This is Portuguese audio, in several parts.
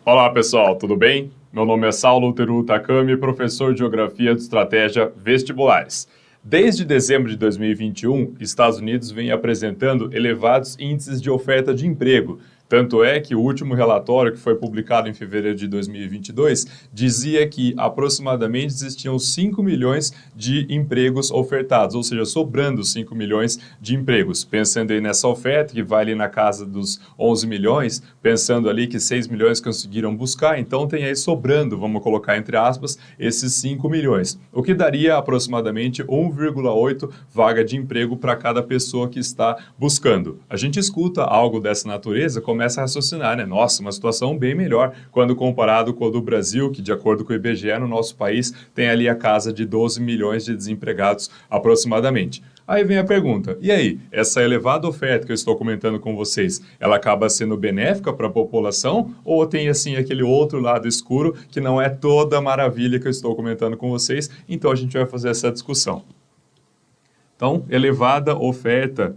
Olá pessoal, tudo bem? Meu nome é Saulo Teru Takami, professor de Geografia de Estratégia Vestibulares. Desde dezembro de 2021, Estados Unidos vem apresentando elevados índices de oferta de emprego. Tanto é que o último relatório, que foi publicado em fevereiro de 2022, dizia que aproximadamente existiam 5 milhões de empregos ofertados, ou seja, sobrando 5 milhões de empregos. Pensando aí nessa oferta, que vai ali na casa dos 11 milhões, pensando ali que 6 milhões conseguiram buscar, então tem aí sobrando, vamos colocar entre aspas, esses 5 milhões, o que daria aproximadamente 1,8 vaga de emprego para cada pessoa que está buscando. A gente escuta algo dessa natureza, começa a raciocinar, né? Nossa, uma situação bem melhor quando comparado com a do Brasil, que de acordo com o IBGE, no nosso país, tem ali a casa de 12 milhões de desempregados aproximadamente. Aí vem a pergunta, e aí, essa elevada oferta que eu estou comentando com vocês, ela acaba sendo benéfica para a população ou tem assim aquele outro lado escuro que não é toda a maravilha que eu estou comentando com vocês? Então a gente vai fazer essa discussão. Então, elevada oferta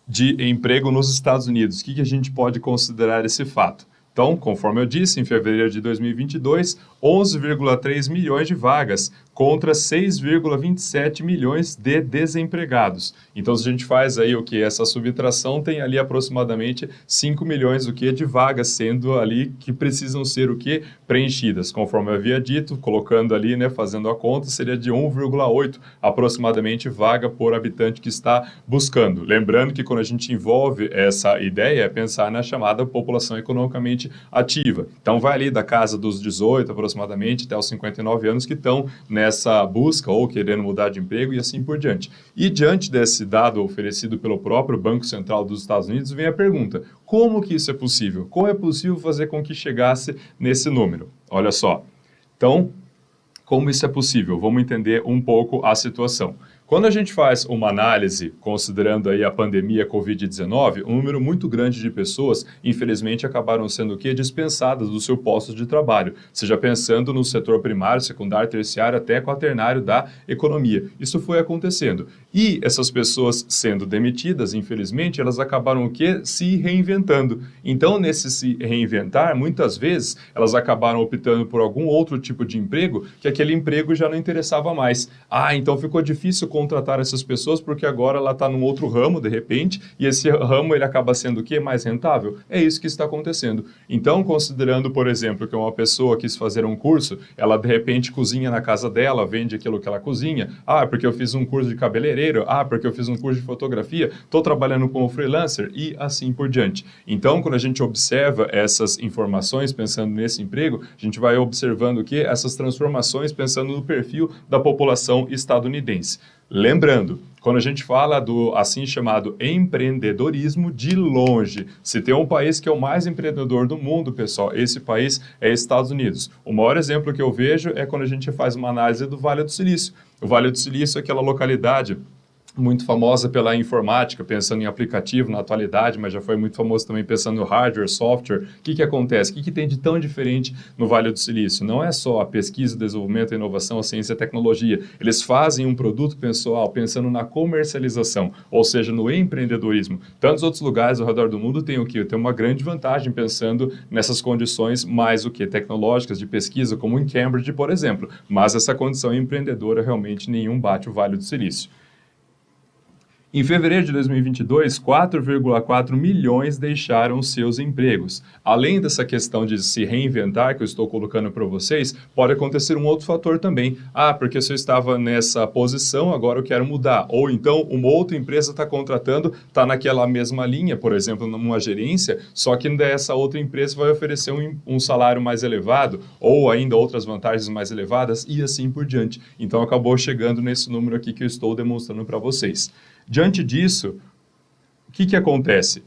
de emprego nos Estados Unidos. O que a gente pode considerar esse fato? Então, conforme eu disse, em fevereiro de 2022, 11,3 milhões de vagas contra 6,27 milhões de desempregados. Então, se a gente faz aí o que? Essa subtração tem ali aproximadamente 5 milhões o que de vagas sendo ali que precisam ser o que? Preenchidas. Conforme eu havia dito, colocando ali, né, fazendo a conta, seria de 1,8 aproximadamente vaga por habitante que está buscando. Lembrando que quando a gente envolve essa ideia, é pensar na chamada população economicamente ativa. Então, vai ali da casa dos 18 aproximadamente até os 59 anos que estão nessa busca ou querendo mudar de emprego e assim por diante. E diante desse dado oferecido pelo próprio Banco Central dos Estados Unidos, vem a pergunta, como que isso é possível? Como é possível fazer com que chegasse nesse número? Olha só, então, como isso é possível? Vamos entender um pouco a situação. Quando a gente faz uma análise, considerando aí a pandemia Covid-19, um número muito grande de pessoas, infelizmente, acabaram sendo o quê? Dispensadas do seu posto de trabalho, seja pensando no setor primário, secundário, terciário, até quaternário da economia. Isso foi acontecendo. E essas pessoas sendo demitidas, infelizmente, elas acabaram o quê? Se reinventando. Então, nesse se reinventar, muitas vezes, elas acabaram optando por algum outro tipo de emprego, que aquele emprego já não interessava mais. Ah, então ficou difícil contratar essas pessoas porque agora ela está num outro ramo, de repente, e esse ramo ele acaba sendo o quê? Mais rentável? É isso que está acontecendo. Então, considerando, por exemplo, que uma pessoa quis fazer um curso, ela de repente cozinha na casa dela, vende aquilo que ela cozinha. Ah, porque eu fiz um curso de cabeleireiro. Ah, porque eu fiz um curso de fotografia. Estou trabalhando como freelancer e assim por diante. Então, quando a gente observa essas informações, pensando nesse emprego, a gente vai observando o quê? Essas transformações, pensando no perfil da população estadunidense. Lembrando, quando a gente fala do assim chamado empreendedorismo, de longe, se tem um país que é o mais empreendedor do mundo, pessoal, esse país é Estados Unidos. O maior exemplo que eu vejo é quando a gente faz uma análise do Vale do Silício. O Vale do Silício é aquela localidade muito famosa pela informática, pensando em aplicativo na atualidade, mas já foi muito famoso também pensando no hardware, software. O que acontece? O que tem de tão diferente no Vale do Silício? Não é só a pesquisa, desenvolvimento, a inovação, a ciência e a tecnologia. Eles fazem um produto pessoal pensando na comercialização, ou seja, no empreendedorismo. Tantos outros lugares ao redor do mundo têm o quê? Tem uma grande vantagem pensando nessas condições mais o que? Tecnológicas de pesquisa, como em Cambridge, por exemplo. Mas essa condição empreendedora realmente nenhum bate o Vale do Silício. Em fevereiro de 2022, 4,4 milhões deixaram seus empregos. Além dessa questão de se reinventar que eu estou colocando para vocês, pode acontecer um outro fator também. Ah, porque se eu estava nessa posição, agora eu quero mudar. Ou então uma outra empresa está contratando, está naquela mesma linha, por exemplo, numa gerência, só que dessa outra empresa vai oferecer um salário mais elevado, ou ainda outras vantagens mais elevadas, e assim por diante. Então acabou chegando nesse número aqui que eu estou demonstrando para vocês. Diante disso, o que acontece?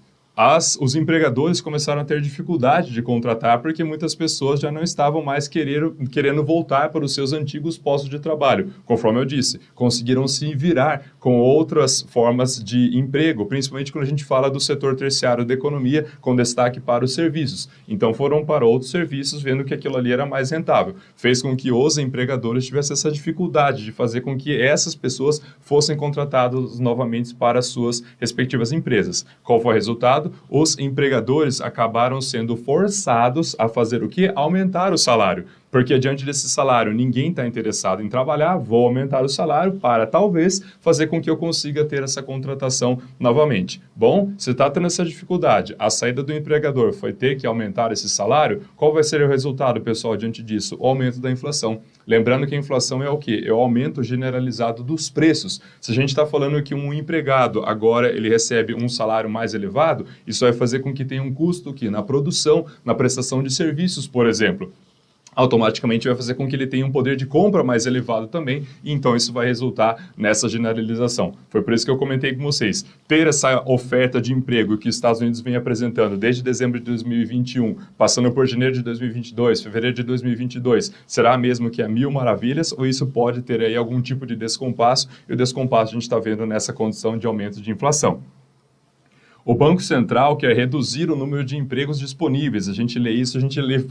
Os empregadores começaram a ter dificuldade de contratar porque muitas pessoas já não estavam mais querendo voltar para os seus antigos postos de trabalho. Conforme eu disse, conseguiram se virar com outras formas de emprego, principalmente quando a gente fala do setor terciário da economia, com destaque para os serviços. Então foram para outros serviços, vendo que aquilo ali era mais rentável. Fez com que os empregadores tivessem essa dificuldade de fazer com que essas pessoas fossem contratadas novamente para as suas respectivas empresas. Qual foi o resultado? elevado, os empregadores acabaram sendo forçados a fazer o quê? Aumentar o salário. Porque diante desse salário ninguém está interessado em trabalhar, vou aumentar o salário para talvez fazer com que eu consiga ter essa contratação novamente. Bom, se está tendo essa dificuldade, a saída do empregador foi ter que aumentar esse salário, qual vai ser o resultado, pessoal, diante disso? O aumento da inflação. Lembrando que a inflação é o quê? É o aumento generalizado dos preços. Se a gente está falando que um empregado agora ele recebe um salário mais elevado, isso vai fazer com que tenha um custo que na produção, na prestação de serviços, por exemplo, automaticamente vai fazer com que ele tenha um poder de compra mais elevado também, e então isso vai resultar nessa generalização. Foi por isso que eu comentei com vocês, ter essa oferta de emprego que os Estados Unidos vem apresentando desde dezembro de 2021, passando por janeiro de 2022, fevereiro de 2022, será mesmo que é mil maravilhas, ou isso pode ter aí algum tipo de descompasso, e o descompasso a gente está vendo nessa condição de aumento de inflação. O Banco Central quer reduzir o número de empregos disponíveis. A gente lê isso,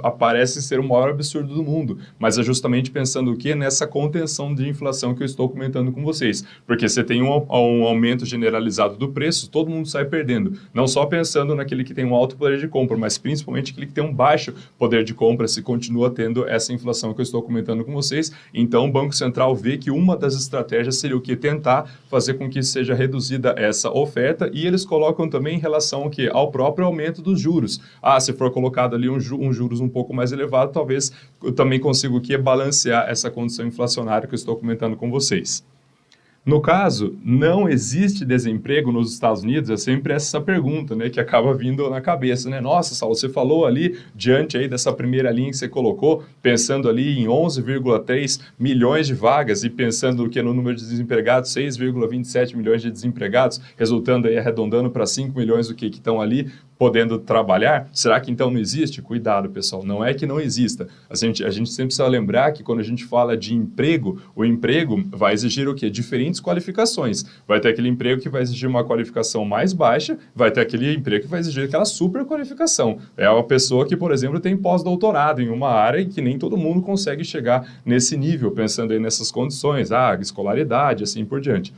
aparece ser o maior absurdo do mundo. Mas é justamente pensando o quê? Nessa contenção de inflação que eu estou comentando com vocês. Porque você tem um aumento generalizado do preço, todo mundo sai perdendo. Não só pensando naquele que tem um alto poder de compra, mas principalmente aquele que tem um baixo poder de compra, se continua tendo essa inflação que eu estou comentando com vocês. Então, o Banco Central vê que uma das estratégias seria o quê? Tentar fazer com que seja reduzida essa oferta, e eles colocam também em relação ao quê? Ao próprio aumento dos juros. Se for colocado ali um juros um pouco mais elevado, talvez eu também consiga o quê? Balancear essa condição inflacionária que eu estou comentando com vocês. No caso, não existe desemprego nos Estados Unidos? É sempre essa pergunta, né, que acaba vindo na cabeça, né? Nossa, Saulo, você falou ali, diante aí dessa primeira linha que você colocou, pensando ali em 11,3 milhões de vagas e pensando que no número de desempregados, 6,27 milhões de desempregados, resultando aí, arredondando para 5 milhões do que estão ali podendo trabalhar, será que então não existe? Cuidado, pessoal, não é que não exista. A gente sempre precisa lembrar que quando a gente fala de emprego, o emprego vai exigir o quê? Diferentes qualificações. Vai ter aquele emprego que vai exigir uma qualificação mais baixa, vai ter aquele emprego que vai exigir aquela super qualificação. É uma pessoa que, por exemplo, tem pós-doutorado em uma área e que nem todo mundo consegue chegar nesse nível, pensando aí nessas condições, escolaridade, assim por diante.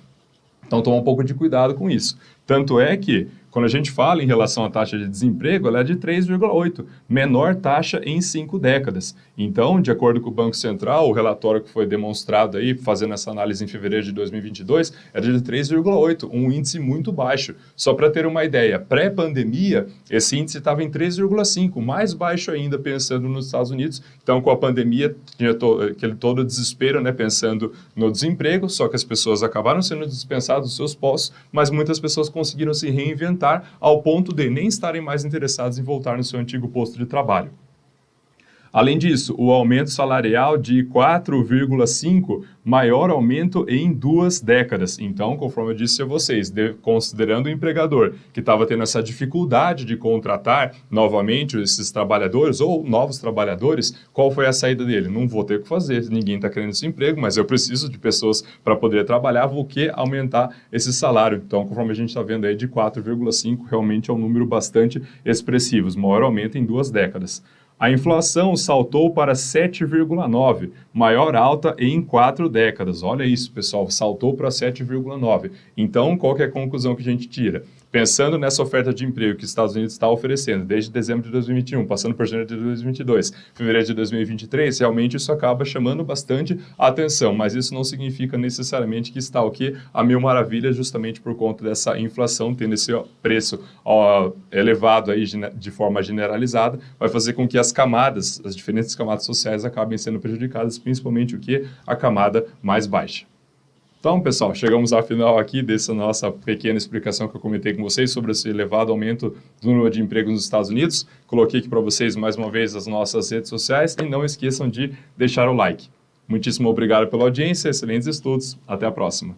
Então, toma um pouco de cuidado com isso. Tanto é que, quando a gente fala em relação à taxa de desemprego, ela é de 3,8, menor taxa em 5 décadas. Então, de acordo com o Banco Central, o relatório que foi demonstrado aí, fazendo essa análise em fevereiro de 2022, era de 3,8, um índice muito baixo. Só para ter uma ideia, pré-pandemia, esse índice estava em 3,5, mais baixo ainda pensando nos Estados Unidos. Então, com a pandemia, tinha aquele todo desespero, né, pensando no desemprego, só que as pessoas acabaram sendo dispensadas dos seus postos, mas muitas pessoas conseguiram se reinventar ao ponto de nem estarem mais interessados em voltar no seu antigo posto de trabalho. Além disso, o aumento salarial de 4,5, maior aumento em 2 décadas. Então, conforme eu disse a vocês, considerando o empregador que estava tendo essa dificuldade de contratar novamente esses trabalhadores ou novos trabalhadores, qual foi a saída dele? Não vou ter o que fazer, ninguém está querendo esse emprego, mas eu preciso de pessoas para poder trabalhar, vou que aumentar esse salário. Então, conforme a gente está vendo aí, de 4,5 realmente é um número bastante expressivo, maior aumento em 2 décadas. A inflação saltou para 7,9, maior alta em 4 décadas. Olha isso, pessoal, saltou para 7,9. Então, qual que é a conclusão que a gente tira? Pensando nessa oferta de emprego que os Estados Unidos está oferecendo desde dezembro de 2021, passando por janeiro de 2022, fevereiro de 2023, realmente isso acaba chamando bastante a atenção, mas isso não significa necessariamente que está o quê? A mil maravilhas, justamente por conta dessa inflação, tendo esse preço elevado aí de forma generalizada, vai fazer com que as diferentes camadas sociais acabem sendo prejudicadas, principalmente o quê? A camada mais baixa. Então, pessoal, chegamos ao final aqui dessa nossa pequena explicação que eu comentei com vocês sobre esse elevado aumento do número de empregos nos Estados Unidos. Coloquei aqui para vocês mais uma vez as nossas redes sociais e não esqueçam de deixar o like. Muitíssimo obrigado pela audiência, excelentes estudos, até a próxima.